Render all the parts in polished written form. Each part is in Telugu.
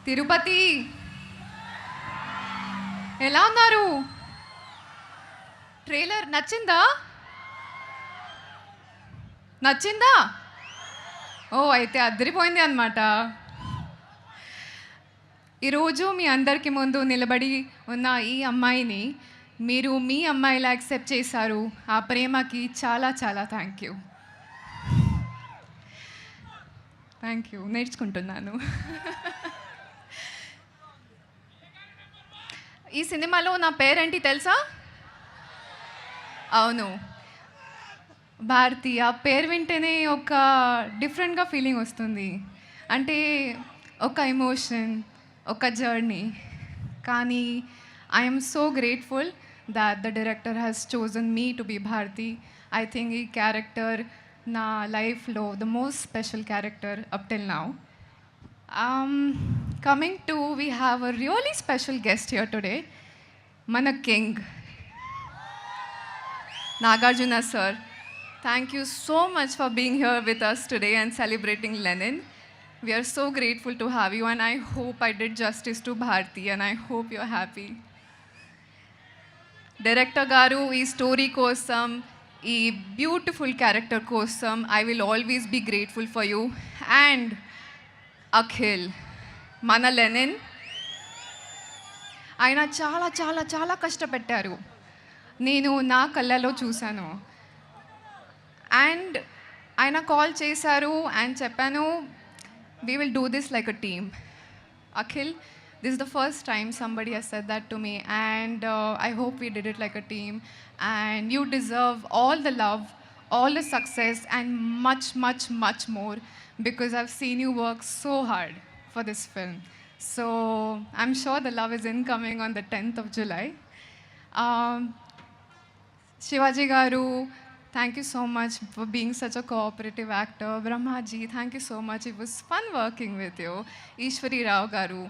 తిరుపతి ఎలా ఉన్నారు? ట్రైలర్ నచ్చిందా? నచ్చిందా? ఓ అయితే అద్దరిపోయింది అన్నమాట. ఈరోజు మీ అందరికి ముందు నిలబడి ఉన్న ఈ అమ్మాయిని మీరు మీ అమ్మాయిలా యాక్సెప్ట్ చేశారు. ఆ ప్రేమకి చాలా చాలా థ్యాంక్ యూ. నేర్చుకుంటున్నాను. ఈ సినిమాలో నా పేరేంటి తెలుసా? అవును, భారతి. ఆ పేరు వింటేనే ఒక డిఫరెంట్గా ఫీలింగ్ వస్తుంది. అంటే ఒక ఎమోషన్, ఒక జర్నీ. కానీ I'm so grateful that the director has chosen me to be Bharti. I think ఈ క్యారెక్టర్ నా లైఫ్లో the most special character up till now. Coming to, we have a really special guest here today. Mana King, Nagarjuna sir. Thank you so much for being here with us today and celebrating Lenin. We are so grateful to have you, and I hope I did justice to Bharti, and I hope you're happy. Director Garu, ee story kosam, ee beautiful character kosam, I will always be grateful for you. And Akhil, మన లెనిన్, ఆయన చాలా చాలా చాలా కష్టపెట్టారు. నేను నా కళ్ళలో చూశాను. అండ్ ఆయన కాల్ చేశారు అండ్ చెప్పాను, we will do this like a team. Akhil, this is the first time somebody has said that to me, and I hope we did it like a team, and you deserve all the love, all the success, and much much much more, because I've seen you work so hard for this film. So I'm sure the love is incoming on the 10th of July. Shivaji Garu, thank you so much for being such a cooperative actor. Brahmaji, thank you so much. It was fun working with you. Ishwari Rao Garu,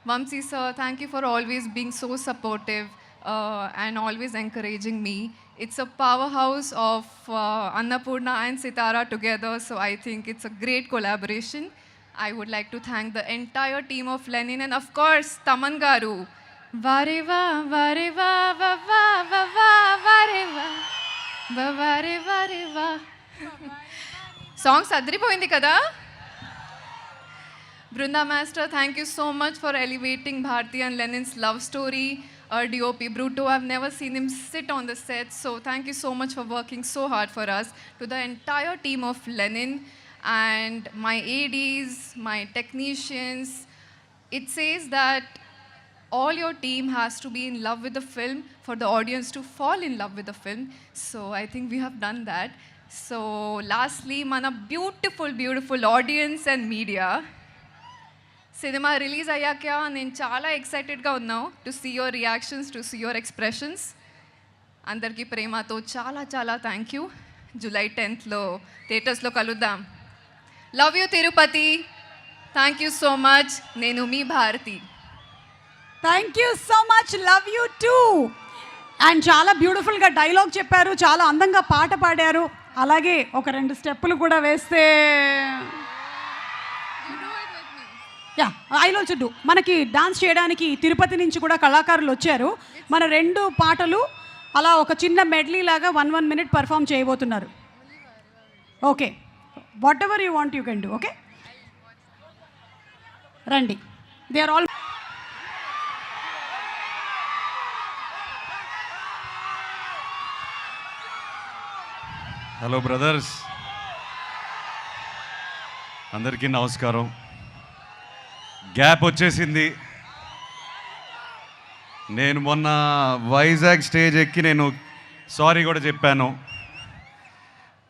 Vamsi sir, thank you for always being so supportive and always encouraging me. It's a powerhouse of Annapurna and Sitara together, so I think it's a great collaboration. I would like to thank the entire team of Lenin, and of course Taman Garu. Vareva vareva vava vava vareva vareva vareva. Songs adripoyindi kada. Brunda Master, thank you so much for elevating Bharti and Lenin's love story. DOP Bruto, I've never seen him sit on the set, so thank you so much for working so hard for us. To the entire team of Lenin and my ADs, my technicians, it says that all your team has to be in love with the film for the audience to fall in love with the film. So I think we have done that. So lastly, mana beautiful audience and media. సినిమా రిలీజ్ అయ్యాక నేను చాలా ఎక్సైటెడ్గా ఉన్నాను to see your reactions, to see your expressions. అందరికీ ప్రేమతో చాలా చాలా థ్యాంక్ యూ. జూలై 10th థియేటర్స్లో కలుద్దాం. Love you Tirupati. Thank you so much. నేను మీ Bharati. Thank you so much. Love you too. And చాలా బ్యూటిఫుల్గా డైలాగ్ చెప్పారు, చాలా అందంగా పాట పాడారు, అలాగే ఒక 2 స్టెప్పులు కూడా వేస్తే ఐ ఆల్సో డూ. మనకి డాన్స్ చేయడానికి తిరుపతి నుంచి కూడా కళాకారులు వచ్చారు. మన 2 పాటలు అలా ఒక చిన్న మెడ్లీ లాగా 1 minute పర్ఫామ్ చేయబోతున్నారు. Okay, whatever you want you can do. Okay, రండి. They are all. Hello brothers, అందరికీ నమస్కారం. గ్యాప్ వచ్చేసింది. నేను మొన్న వైజాగ్ స్టేజ్ ఎక్కి నేను సారీ కూడా చెప్పాను.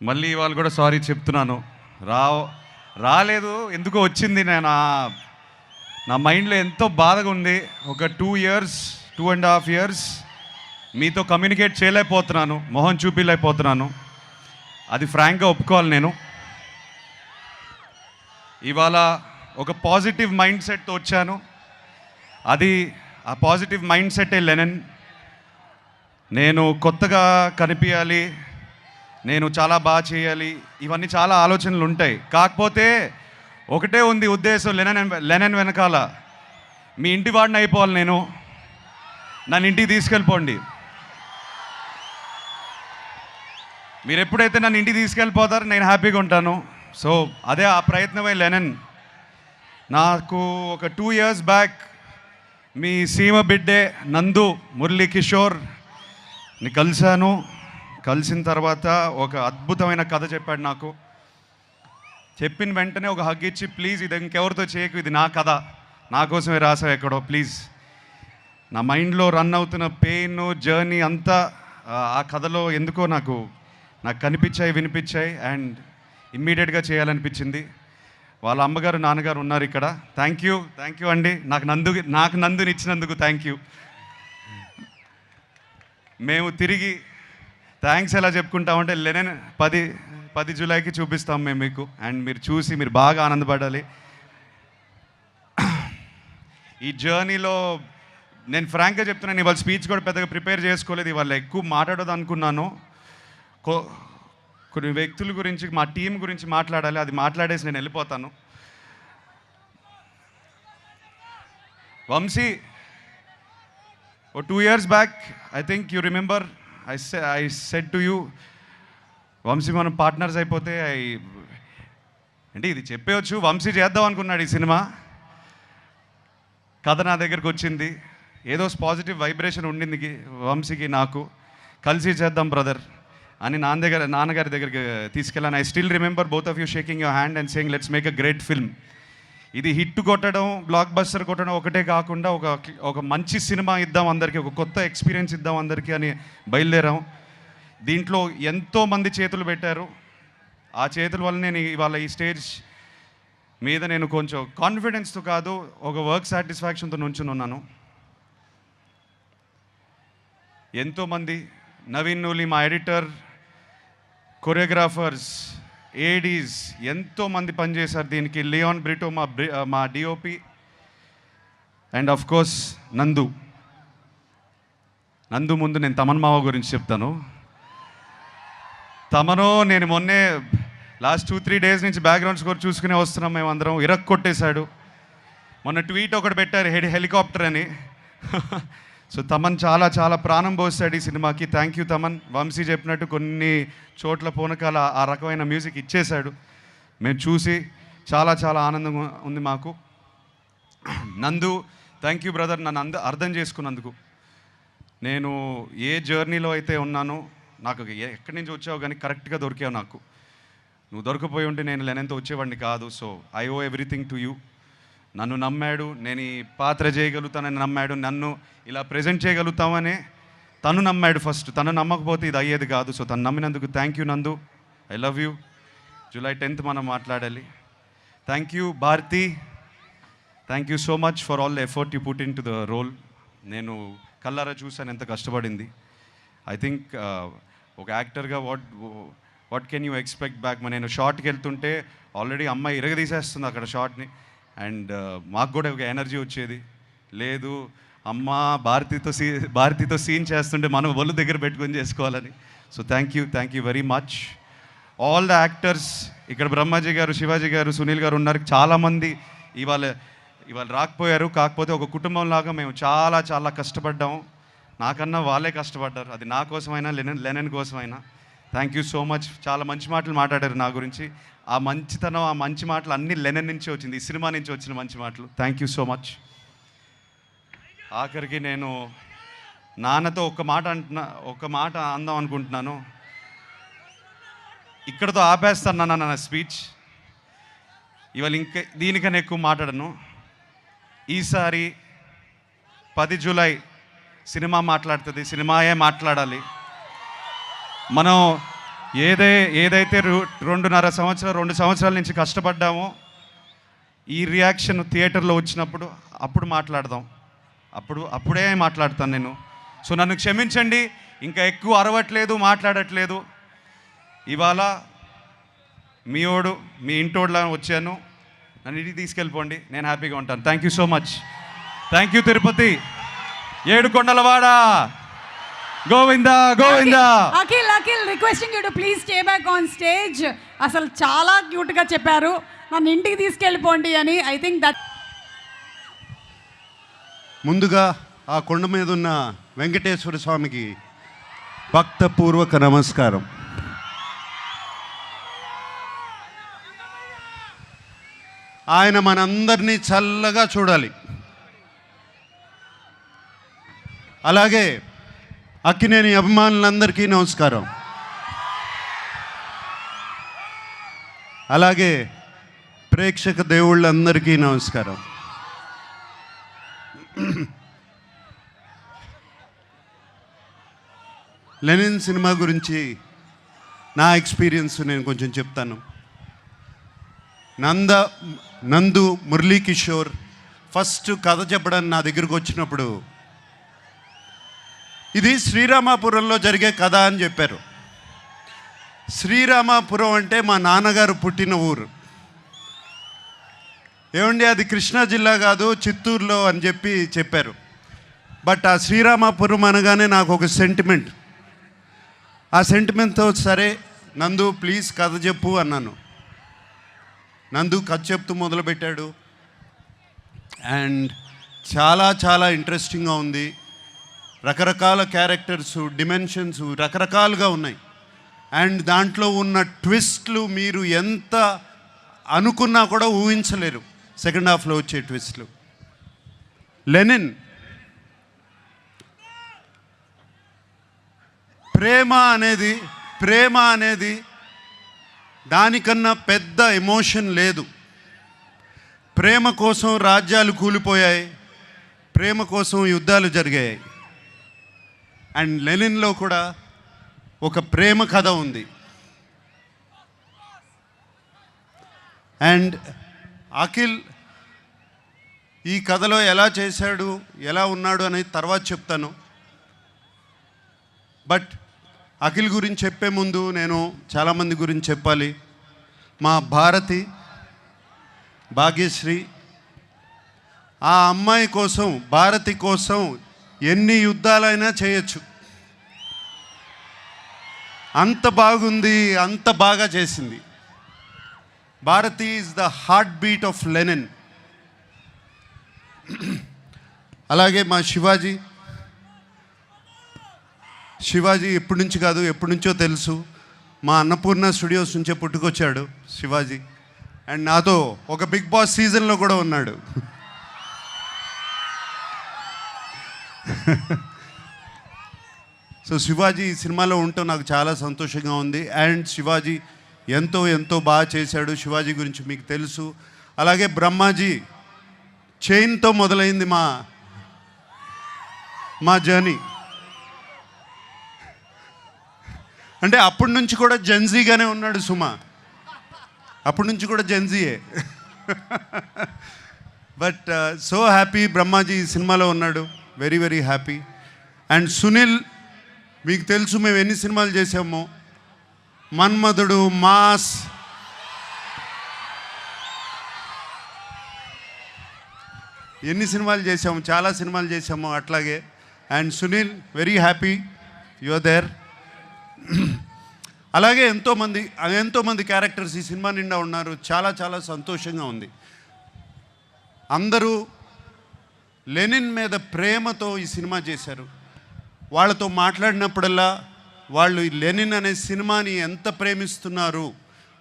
మళ్ళీ ఇవాళ కూడా సారీ చెప్తున్నాను. రాలేదు, ఎందుకో వచ్చింది. నేను నా మైండ్లో ఎంతో బాధగా ఉంది. ఒక 2.5 years మీతో కమ్యూనికేట్ చేయలేకపోతున్నాను, మొహం చూపించలేకపోతున్నాను. అది ఫ్రాంక్గా ఒప్పుకోవాలి. నేను ఇవాళ ఒక పాజిటివ్ మైండ్ సెట్తో వచ్చాను. ఆ పాజిటివ్ మైండ్ సెట్టే లెనిన్. నేను కొత్తగా కనిపించాలి, నేను చాలా బాగా చేయాలి, ఇవన్నీ చాలా ఆలోచనలు ఉంటాయి. కాకపోతే ఒకటే ఉంది ఉద్దేశం లెనిన్ వెనకాల, మీ ఇంటి వాడిని అయిపోవాలి నేను. నన్ను ఇంటికి తీసుకెళ్ళిపోండి. మీరు ఎప్పుడైతే నన్ను ఇంటికి తీసుకెళ్ళిపోతారో నేను హ్యాపీగా ఉంటాను. సో అదే ఆ ప్రయత్నమే లెనన్. నాకు ఒక 2 years బ్యాక్ మీ సీమ బిడ్డే నందు మురళీ కిషోర్ని కలిశాను. కలిసిన తర్వాత ఒక అద్భుతమైన కథ చెప్పాడు నాకు. చెప్పిన వెంటనే ఒక హగ్ ఇచ్చి, ప్లీజ్ ఇది ఇంకెవరితో చేయకు, ఇది నా కథ, నా కోసమే రాసావు ఎక్కడో ప్లీజ్. నా మైండ్లో రన్ అవుతున్న పెయిన్ జర్నీ అంతా ఆ కథలో ఎందుకో నాకు కనిపించాయి, వినిపించాయి అండ్ ఇమ్మీడియట్గా చేయాలనిపించింది. వాళ్ళ అమ్మగారు నాన్నగారు ఉన్నారు ఇక్కడ. థ్యాంక్ యూ అండి, నాకు నందుని ఇచ్చినందుకు థ్యాంక్ యూ. మేము తిరిగి థ్యాంక్స్ ఎలా చెప్పుకుంటామంటే లెనన్ 10 జూలైకి చూపిస్తాం మేము మీకు. అండ్ మీరు చూసి మీరు బాగా ఆనందపడాలి. ఈ జర్నీలో నేను ఫ్రాంక్గా చెప్తున్నాను, ఇవాళ స్పీచ్ కూడా పెద్దగా ప్రిపేర్ చేసుకోలేదు. ఇవాళ ఎక్కువ మాట్లాడదు అనుకున్నాను. కొన్ని వ్యక్తుల గురించి, మా టీం గురించి మాట్లాడాలి. అది మాట్లాడేసి నేను వెళ్ళిపోతాను. Vamsi, 2 years back I think you remember I said to you, Vamsi మనం పార్ట్నర్స్ అయిపోతే అంటే ఇది చెప్పవచ్చు. వంశీ చేద్దాం అనుకున్నాడు ఈ సినిమా. కథ నా దగ్గరకు వచ్చింది. ఏదో పాజిటివ్ వైబ్రేషన్ ఉండింది వంశీకి నాకు. కలిసి చేద్దాం బ్రదర్ అని నాన్నగారి దగ్గరికి తీసుకెళ్ళాను. I still remember both of you shaking your hand and saying let's make a great film. ఇది హిట్ కొట్టడం, బ్లాక్ బస్టర్ కొట్టడం ఒకటే కాకుండా ఒక మంచి సినిమా ఇద్దాం అందరికీ, ఒక కొత్త ఎక్స్పీరియన్స్ ఇద్దాం అందరికీ అని బయలుదేరాం. దీంట్లో ఎంతోమంది చేతులు పెట్టారు. ఆ చేతుల వల్ల నేను ఇవాళ ఈ స్టేజ్ మీద నేను కొంచెం కాన్ఫిడెన్స్తో కాదు, ఒక వర్క్ సాటిస్ఫాక్షన్తో నుంచుని ఉన్నాను. ఎంతోమంది, నవీన్ నూలి మా ఎడిటర్, కొరియోగ్రాఫర్స్, ఏడీస్ ఎంతోమంది పనిచేశారు దీనికి. లియోన్ బ్రిటో మా డిఓపి అండ్ ఆఫ్ కోర్స్ నందు ముందు నేను తమన్ మావ గురించి చెప్తాను. తమను నేను మొన్నే లాస్ట్ 2-3 days నుంచి బ్యాక్గ్రౌండ్ స్కోర్ చూసుకునే వస్తున్నాం మేమందరం. కొట్టేశాడు. మొన్న ట్వీట్ ఒకటి పెట్టారు హెలికాప్టర్ అని. సో తమన్ చాలా ప్రాణం పోస్తాడు ఈ సినిమాకి. Thank you Thaman. వంశీ చెప్పినట్టు కొన్ని చోట్ల పూనకాల ఆ రకమైన మ్యూజిక్ ఇచ్చేశాడు. మేము చూసి చాలా ఆనందంగా ఉంది మాకు. నందు, థ్యాంక్ యూ బ్రదర్, నన్ను అర్థం చేసుకున్నందుకు. నేను ఏ జర్నీలో అయితే ఉన్నానో, నాకు ఎక్కడి నుంచి వచ్చావు కానీ కరెక్ట్గా దొరికావు నాకు. నువ్వు దొరికిపోయి ఉంటే నేను లెనెన్తో వచ్చేవాడిని కాదు. So I owe everything to you. నన్ను నమ్మాడు, నేను ఈ పాత్ర చేయగలుగుతానని నమ్మాడు, నన్ను ఇలా ప్రజెంట్ చేయగలుగుతామని తను నమ్మాడు ఫస్ట్. తను నమ్మకపోతే ఇది అయ్యేది కాదు. సో తను నమ్మినందుకు thank you Nandu. I love you. July 10th మనం మాట్లాడాలి. Thank you Bharathi. Thank you so much for all the effort you put in to the role. నేను కల్లారా చూశాను ఎంత కష్టపడింది. ఐ థింక్ ఒక యాక్టర్గా what can you expect back. నేను షార్ట్కి వెళ్తుంటే ఆల్రెడీ అమ్మాయి ఇరగదీసేస్తుంది అక్కడ షార్ట్ని. అండ్ మాకు కూడా ఒక ఎనర్జీ వచ్చేది. లేదు అమ్మ భారతితో సీన్ చేస్తుంటే మనం ఒళ్ళు దగ్గర పెట్టుకొని చేసుకోవాలని. So thank you very much all the actors. ఇక్కడ బ్రహ్మాజీ గారు, శివాజీ గారు, సునీల్ గారు ఉన్నారు. చాలామంది ఇవాళ రాకపోయారు. కాకపోతే ఒక కుటుంబంలాగా మేము చాలా కష్టపడ్డాము. నాకన్నా వాళ్ళే కష్టపడ్డారు. అది నా కోసమైనా లెనన్ కోసమైనా. Thank you so much. చాలా మంచి మాటలు మాట్లాడారు నా గురించి. ఆ మంచితనం, ఆ మంచి మాటలు అన్నీ లెనన్ నుంచి వచ్చింది, ఈ సినిమా నుంచి వచ్చిన మంచి మాటలు. Thank you so much. ఆఖరికి నేను నాన్నతో ఒక మాట అందాం అనుకుంటున్నాను. ఇక్కడతో ఆపేస్తాను నా స్పీచ్. ఇవాళ ఇంకా దీనికన్నా ఎక్కువ మాట్లాడను. ఈసారి 10 జూలై సినిమా మాట్లాడుతుంది. సినిమాయే మాట్లాడాలి. మనం ఏదైతే 2.5 సంవత్సరాలు 2 సంవత్సరాల నుంచి కష్టపడ్డామో, ఈ రియాక్షన్ థియేటర్లో వచ్చినప్పుడు అప్పుడు మాట్లాడదాం. అప్పుడే మాట్లాడతాను నేను. సో నన్ను క్షమించండి, ఇంకా ఎక్కువ అరవట్లేదు, మాట్లాడట్లేదు. ఇవాళ మీ ఇంటోడ్లా వచ్చాను. నన్ను ఇంటికి తీసుకెళ్ళిపోండి, నేను హ్యాపీగా ఉంటాను. Thank you so much. Thank you Tirupati, ఏడుకొండలవాడ, Govinda Govinda. Akhil requesting you to please stay back on stage. అసలు చాలా క్యూట్గా చెప్పారు, నన్ను ఇంటికి తీసుకెళ్ళిపోండి అని. ఐ థింక్ దట్ ముందుగా ఆ కొండ మీద ఉన్న వెంకటేశ్వర స్వామికి భక్తపూర్వక నమస్కారం. ఆయన మనందరినీ చల్లగా చూడాలి. అలాగే అక్కినేని అభిమానులందరికీ నమస్కారం. అలాగే ప్రేక్షక దేవుళ్ళందరికీ నమస్కారం. లెనిన్ సినిమా గురించి నా ఎక్స్పీరియన్స్ నేను కొంచెం చెప్తాను. నందు మురళీకిషోర్ ఫస్ట్ కథ చెప్పడానికి నా దగ్గరకు వచ్చినప్పుడు ఇది శ్రీరామాపురంలో జరిగే కథ అని చెప్పారు. శ్రీరామాపురం అంటే మా నాన్నగారు పుట్టిన ఊరు. ఏమండి అది కృష్ణా జిల్లా కాదు, చిత్తూరులో అని చెప్పారు. బట్ ఆ శ్రీరామాపురం అనగానే నాకు ఒక సెంటిమెంట్. ఆ సెంటిమెంట్తో సరే నందు ప్లీజ్ కథ చెప్పు అన్నాను. నందు కథ చెప్తూ మొదలుపెట్టాడు. అండ్ చాలా చాలా ఇంట్రెస్టింగ్గా ఉంది. రకరకాల క్యారెక్టర్స్, డిమెన్షన్స్ రకరకాలుగా ఉన్నాయి. అండ్ దాంట్లో ఉన్న ట్విస్ట్లు మీరు ఎంత అనుకున్నా కూడా ఊహించలేరు. సెకండ్ హాఫ్లో వచ్చే ట్విస్ట్లు. లెనిన్ ప్రేమ అనేది దానికన్నా పెద్ద ఎమోషన్ లేదు. ప్రేమ కోసం రాజ్యాలు కూలిపోయాయి, ప్రేమ కోసం యుద్ధాలు జరిగాయి. అండ్ లెనిన్లో కూడా ఒక ప్రేమ కథ ఉంది. అండ్ అఖిల్ ఈ కథలో ఎలా చేశాడు, ఎలా ఉన్నాడు అనేది తర్వాత చెప్తాను. బట్ అఖిల్ గురించి చెప్పే ముందు నేను చాలామంది గురించి చెప్పాలి. మా భాగ్యశ్రీ, ఆ అమ్మాయి కోసం, భారతి కోసం ఎన్ని యుద్ధాలైనా చేయొచ్చు. అంత బాగుంది, అంత బాగా చేసింది. Bharathi is the heartbeat of Lenin. అలాగే మా శివాజీ ఎప్పటి నుంచి కాదు, ఎప్పటి నుంచో తెలుసు. మా అన్నపూర్ణ స్టూడియోస్ నుంచే పుట్టుకొచ్చాడు శివాజీ. అండ్ నాతో ఒక బిగ్ బాస్ సీజన్లో కూడా ఉన్నాడు. సో శివాజీ ఈ సినిమాలో ఉంటూ నాకు చాలా సంతోషంగా ఉంది. అండ్ శివాజీ ఎంతో ఎంతో బాగా చేశాడు. శివాజీ గురించి మీకు తెలుసు. అలాగే బ్రహ్మాజీ చైన్తో మొదలైంది మా జర్నీ. అంటే అప్పటి నుంచి కూడా జెన్జీగానే ఉన్నాడు సుమా, అప్పటి నుంచి కూడా జెన్జీయే. బట్ సో హ్యాపీ బ్రహ్మాజీ ఈ సినిమాలో ఉన్నాడు. Very very happy. And Sunil మీకు తెలుసు మేము ఎన్ని సినిమాలు చేసామో. మన్మధుడు, మాస్, ఎన్ని సినిమాలు చేసాము, చాలా సినిమాలు చేసాము అట్లాగే. And Sunil very happy you are there. అలాగే ఎంతోమంది క్యారెక్టర్స్ ఈ సినిమా నిండా ఉన్నారు. చాలా చాలా సంతోషంగా ఉంది. అందరూ లెనిన్ మీద ప్రేమతో ఈ సినిమా చేశారు. వాళ్ళతో మాట్లాడినప్పుడల్లా వాళ్ళు ఈ లెనిన్ అనే సినిమాని ఎంత ప్రేమిస్తున్నారు,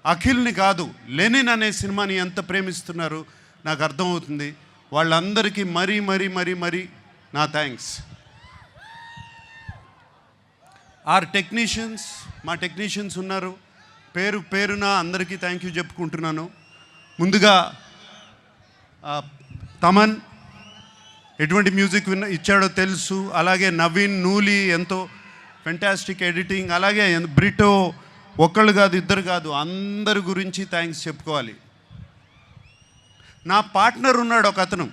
అఖిల్ని కాదు లెనిన్ అనే సినిమాని ఎంత ప్రేమిస్తున్నారు నాకు అర్థమవుతుంది. వాళ్ళందరికీ మరీ నా థ్యాంక్స్. మా టెక్నీషియన్స్ ఉన్నారు. పేరున అందరికీ థ్యాంక్ యూ చెప్పుకుంటున్నాను. ముందుగా తమన్ ఎటువంటి మ్యూజిక్ ఇచ్చాడో తెలుసు. అలాగే నవీన్, నూలి ఎంతో ఫెంటాస్టిక్ ఎడిటింగ్. అలాగే బ్రిటో ఒక్కళ్ళు కాదు, ఇద్దరు కాదు, అందరి గురించి థ్యాంక్స్ చెప్పుకోవాలి. నా పార్ట్నర్ ఉన్నాడు ఒక అతను,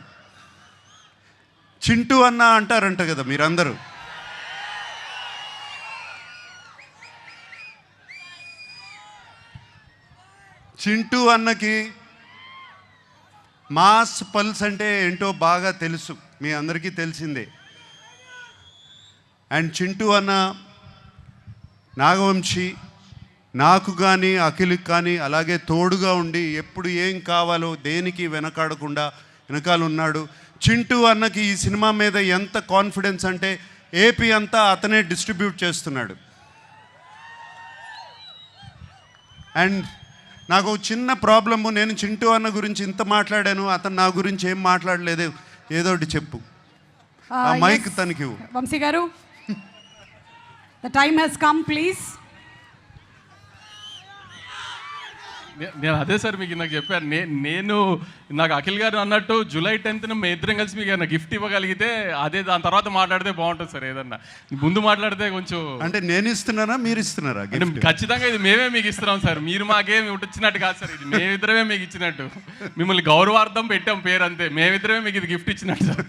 చింటూ అన్న అంటారంట కదా మీరందరూ. చింటూ అన్నకి మాస్ పల్స్ అంటే ఏంటో బాగా తెలుసు, మీ అందరికీ తెలిసిందే. అండ్ చింటూ అన్న, నాగవంశీ నాకు కానీ అఖిల్కి కానీ అలాగే తోడుగా ఉండి ఎప్పుడు ఏం కావాలో దేనికి వెనకాడకుండా వెనకాల ఉన్నాడు. చింటూ అన్నకి ఈ సినిమా మీద ఎంత కాన్ఫిడెన్స్ అంటే ఏపీ అంతా అతనే డిస్ట్రిబ్యూట్ చేస్తున్నాడు. అండ్ నాకు ఒక చిన్న ప్రాబ్లము, నేను చింటూ అన్న గురించి ఇంత మాట్లాడాను, అతను నా గురించి ఏం మాట్లాడలేదు, ఏదో ఒకటి చెప్పు. ఆ మైక్ తనకి ఇవ్వు. వంశీ గారు, the time has come, please. నేను అదే సార్ మీకు నాకు చెప్పాను, నేను నాకు అఖిల్ గారు అన్నట్టు జూలై 10th మేము ఇద్దరం కలిసి మీకు ఏమైనా గిఫ్ట్ ఇవ్వగలిగితే అదే, దాని తర్వాత మాట్లాడితే బాగుంటుంది సార్. ఏదన్నా ముందు మాట్లాడితే కొంచెం అంటే నేను ఇస్తున్నానా మీరు ఇస్తున్నారా? అంటే ఖచ్చితంగా ఇది మేమే మీకు ఇస్తున్నాం సార్, మీరు మాకేమి ఇచ్చినట్టు కాదు సార్, ఇది మేమిద్దరమే మీకు ఇచ్చినట్టు, మిమ్మల్ని గౌరవార్థం పెట్టాం పేరు అంతే, మేమిద్దరమే మీకు ఇది గిఫ్ట్ ఇచ్చినట్టు సార్.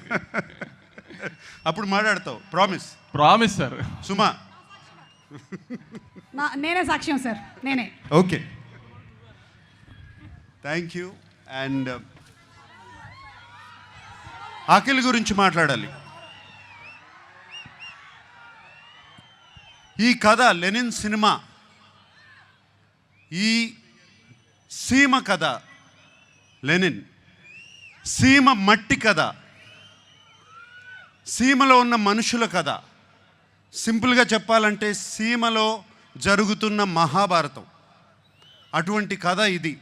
అప్పుడు మాట్లాడతావు, ప్రామిస్. Promise sir. సుమా, నేనే సాక్ష్యం సార్, నేనే. Okay, thank you. And Akhil గురించి మాట్లాడాలి. ఈ కథ లెనిన్ సినిమా, ఈ సీమ కథ, లెనిన్ సీమ మట్టి కథ, సీమలో ఉన్న మనుషుల కథ. సింపుల్గా చెప్పాలంటే సీమలో జరుగుతున్న మహాభారతం, అటువంటి కథ ఇది.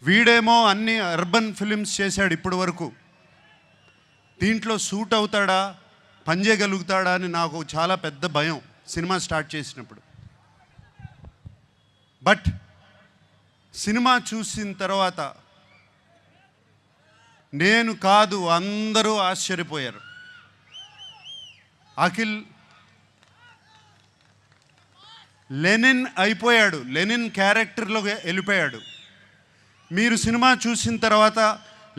వీడేమో అన్ని అర్బన్ ఫిలిమ్స్ చేశాడు ఇప్పటి వరకు, దీంట్లో సూట్ అవుతాడా, పనిచేయగలుగుతాడా అని నాకు చాలా పెద్ద భయం సినిమా స్టార్ట్ చేసినప్పుడు. బట్ సినిమా చూసిన తర్వాత నేను కాదు అందరూ ఆశ్చర్యపోయారు. అఖిల్ లెనిన్ అయిపోయాడు, లెనిన్ క్యారెక్టర్లో వెళ్ళిపోయాడు. మీరు సినిమా చూసిన తర్వాత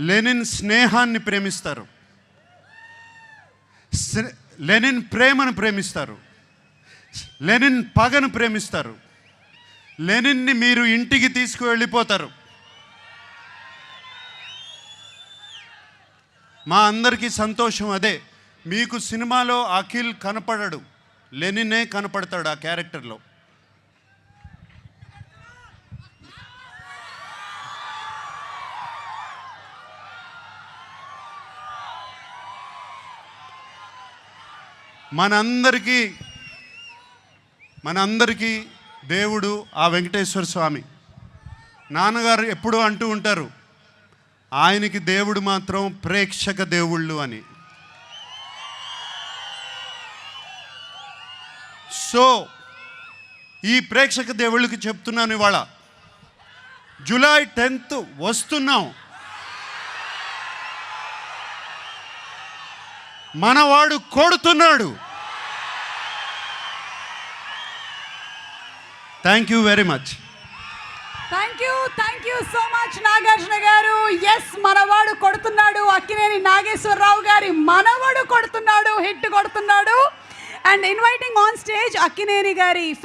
లెనిన్ స్నేహాన్ని ప్రేమిస్తారు, లెనిన్ ప్రేమను ప్రేమిస్తారు, లెనిన్ పగను ప్రేమిస్తారు, లెనిన్ని మీరు ఇంటికి తీసుకువెళ్ళిపోతారు. మా అందరికీ సంతోషం అదే. మీకు సినిమాలో అఖిల్ కనపడడు, లెనినే కనపడతాడు ఆ క్యారెక్టర్లో. మనందరికీ దేవుడు ఆ వెంకటేశ్వర స్వామి. నాన్నగారు ఎప్పుడూ అంటూ ఉంటారు, ఆయనకి దేవుడు మాత్రం ప్రేక్షక దేవుళ్ళు అని. సో ఈ ప్రేక్షక దేవుళ్ళకి చెప్తున్నాను, ఇవాళ జూలై 10th వస్తున్నాం, మనవాడు కొడుతున్నాడు. Thank you very much. Thank you so much Nagarjuna గారు. ఎస్, మనవాడు కొడుతున్నాడు. అక్కినేని నాగేశ్వరరావు గారి మనవడు కొడుతున్నాడు, హిట్ కొడుతున్నాడు. And inviting on stage Akkineni గారి